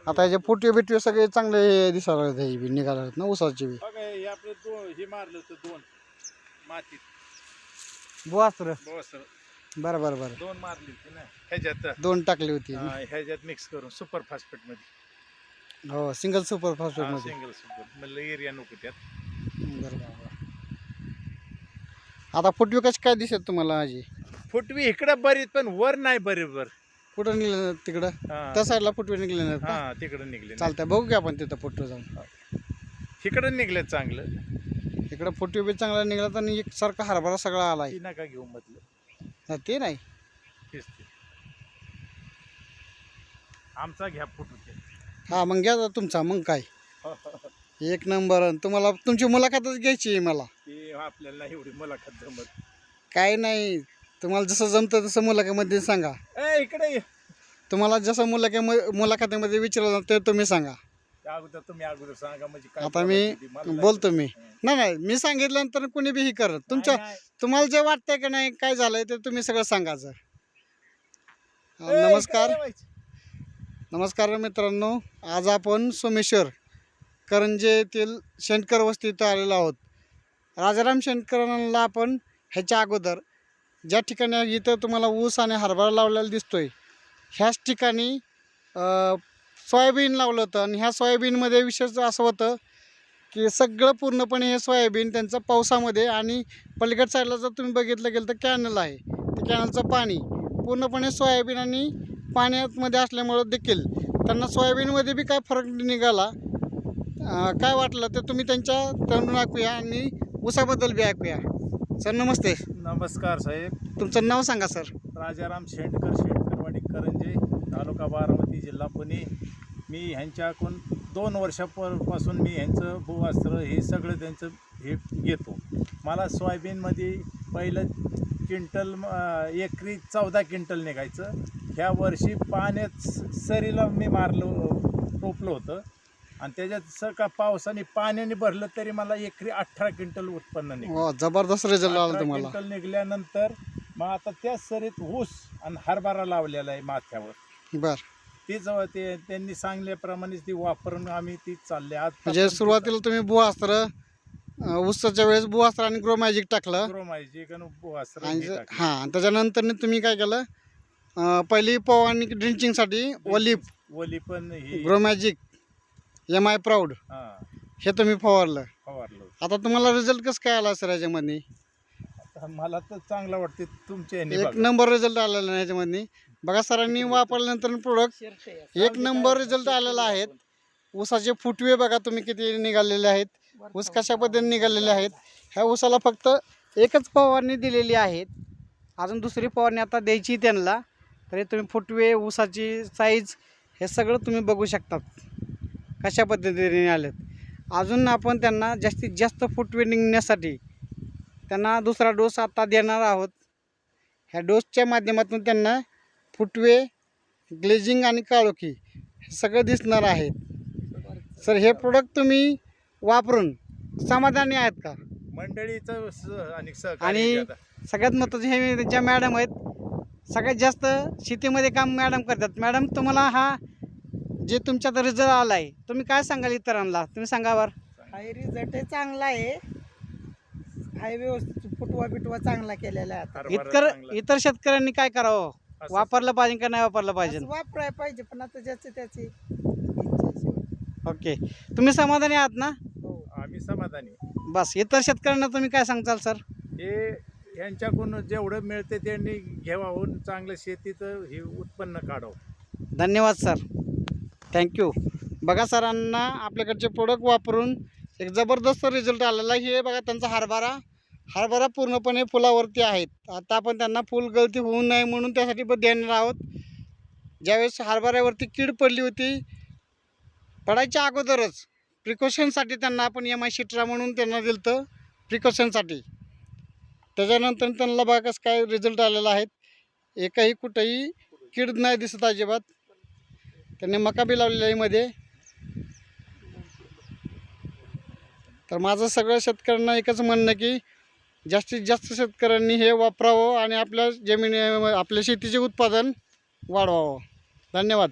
आता याचे फुटवे बिटवे सगळे चांगले दिसायला लागले हे बी निघाले आहेत ना ऊसाचे बी. बघा हे आपलं हे मारलं तर 2 मातीत बुवास्त्र बसर बरं बरं बरं. 2 मारली होती ना ह्याच्यात 2 टाकली होती. ह्याच्यात मिक्स करून सुपर फॉस्फेट मध्ये. हो सिंगल सुपर फॉस्फेट मध्ये. सिंगल सुपर म्हणलं एरिया नको त्यात. बरं बरं. आता फुटवे कसे काय दिसत तुम्हाला आजी? फुटवी इकडं बरीच पण वर नाही बरोबर. कुठं निघले तिकडं त्या साईडला फुटवे निघले नाहीत का? हा तिकडं निघले. चालतंय बघू की आपण तिथं फुटवे जाऊन. इकडं निघले चांगलं. इकडं फुटवे बी चांगला निघाला तर एकसारखा हरभरा सगळा आलाय. ती नका घेऊ म्हटलं. नाही ते नाही तेच ते. आमचा घ्या फुटू ते. हा मग घ्या तुमचा मग काय एक नंबर. तुम्हाला तुमची मुलाखतच घ्यायची आहे मला. ते आपल्याला एवढी मुलाखत जमत काय नाही, तुम्हाला जसं जमतं तसं मुलाखतीमध्ये सांगा. इकडे ये. तुम्हाला जसं मुलाखतीमध्ये विचारलं ते तुम्ही सांगा. अगोदर तुम्ही अगोदर सांगा म्हणजे काय. आता मी बोलतो मी. नाही मी सांगितल्यानंतर कोणी बी ही करत तुम्हाला जे वाटतंय की नाही काय झालंय ते तुम्ही सगळं सांगायचं. नमस्कार मित्रांनो, आज आपण सोमेश्वर करंजे येथील शेणकर वस्तीत आलेलो आहोत. राजाराम शेणकरांना आपण ह्याच्या अगोदर ज्या ठिकाणी इथं तुम्हाला ऊस आणि हरभरा लावलेला दिसतोय ह्याच ठिकाणी सोयाबीन लावलं होतं. आणि ह्या सोयाबीनमध्ये विशेष असं होतं की सगळं पूर्णपणे हे सोयाबीन त्यांचं पावसामध्ये आणि पलीकड साईडला जर तुम्ही बघितलं गेलं तर कॅनल आहे. ते कॅनलचं पाणी पूर्णपणे सोयाबीन आणि पाण्यामध्ये असल्यामुळं देखील त्यांना सोयाबीनमध्ये बी काय फरक निघाला काय वाटलं ते तुम्ही त्यांच्या तोंडून ऐकूया आणि ऊसाबद्दल बी ऐकूया. सर नमस्ते. नमस्कार साहेब. तुमचं नाव सांगा सर. राजाराम शेणकरवाडी करंजे, तालुका बारामती, जिल्हा पुणे. मी ह्यांच्याकडून 2 वर्षापासून मी ह्यांचं भूवस्त्र हे सगळं त्यांचं हे घेतो. मला सोयाबीनमध्ये पहिलं क्विंटल एकरी 14 क्विंटल निघायचं. ह्या वर्षी पाण्यात सरीला मी टोपलं होतं आणि त्याच्यात का पावसाने पाण्याने भरलं तरी मला एकरी 18 क्विंटल उत्पन्न निघालं. जबरदस्त रिझल्ट आला तुम्हाला. क्विंटल निघाल्यानंतर मग आता त्याच सरीत ऊस आणि हरभरा लावलेला आहे माथ्यावर. बर तीच त्यांनी सांगल्याप्रमाणे ती वापरून आम्ही ती चालले. आज म्हणजे सुरुवातीला तुम्ही भूवस्त्र ऊसाच्या वेळेस भूवस्त्र आणि ग्रो मॅजिक टाकलं. ग्रो मॅजिक आणि भूवस्त्र हां त्याच्यानंतर तुम्ही काय केलं पहिली फवारणी ड्रिंचिंगसाठी ओली पण ग्रो मॅजिक MI प्राऊड हे तुम्ही फवारलं. आता तुम्हाला रिझल्ट कसं काय आला सर याच्यामध्ये? मला तर चांगलं वाटते. तुमच्या एक नंबर रिझल्ट आलेला आहे याच्यामध्ये. बघा सरांनी वापरल्यानंतर प्रोडक्ट एक नंबर रिझल्ट आलेला आहेत. ऊसाचे फुटवे बघा तुम्ही किती निघालेले आहेत. ऊस कशा पद्धतीने निघालेले आहेत. ह्या ऊसाला फक्त एकच फवारणी दिलेली आहेत. अजून दुसरी फवारणी आता द्यायची त्यांना. तरी तुम्ही फुटवे ऊसाची साईज हे सगळं तुम्ही बघू शकता कशा पद्धतीने आलेत. अजून आपण त्यांना जास्तीत जास्त फुटवे निघण्यासाठी त्यांना दुसरा डोस आता देणार आहोत. ह्या डोसच्या माध्यमातून त्यांना फुटवे ग्लेजिंग आणि काळोखी हे सगळं दिसणार आहेत. सर हे प्रोडक्ट तुम्ही वापरून समाधानी आहेत का? मंडळीचं आणि सगळ्यात महत्त्वाचं हे ज्या मॅडम आहेत सगळ्यात जास्त शेतीमध्ये काम मॅडम करतात. मॅडम तुम्हाला हा जे तुमच्यात रिझल्ट आला आहे तुम्ही काय सांगाल इतरांना? तुम्ही सांगा बरं. हाय रिझल्ट चांगला आहे. हाय व्यवस्थित फुटवा बिटवा चांगला केलेला आहे. इतर शेतकऱ्यांनी काय करावं? वापरलं पाहिजे का नाही वापरलं पाहिजे? वापरायला पाहिजे पण आता ज्याचे त्याचे. ओके तुम्ही समाधानी आहात ना? हो आम्ही समाधानी. बस इतर शेतकऱ्यांना तुम्ही काय सांगताल सर? हे यांच्याकडून जेवढं मिळते त्यांनी घ्यावं, चांगलं शेतीचं हे उत्पन्न काढावं. धन्यवाद सर. थँक्यू. बघा सरांना आपल्याकडचे प्रोडक्ट वापरून एक जबरदस्त रिझल्ट आलेला आहे. हे बघा त्यांचा हरभरा पूर्णपणे फुलावरती आहेत. आता आपण त्यांना फुल गळती होऊ नये म्हणून त्यासाठी पण देणार आहोत. ज्यावेळेस हरभऱ्यावरती कीड पडली होती पडायच्या अगोदरच प्रिकॉशनसाठी त्यांना आपण MI शिट्रा म्हणून त्यांना दिलं होतं प्रिकॉशनसाठी. त्याच्यानंतर त्यांना बघा कसं काय रिझल्ट आलेला आहे. एकही कुठेही कीड नाही दिसत अजिबात. त्यांनी मका बी लावलेला आहे मध्ये. तर माझं सगळ्या शेतकऱ्यांना एकच म्हणणं की जास्तीत जास्त शेतकऱ्यांनी हे वापरावं आणि आपल्या जमिनी आपल्या शेतीचे उत्पादन वाढवावं. धन्यवाद.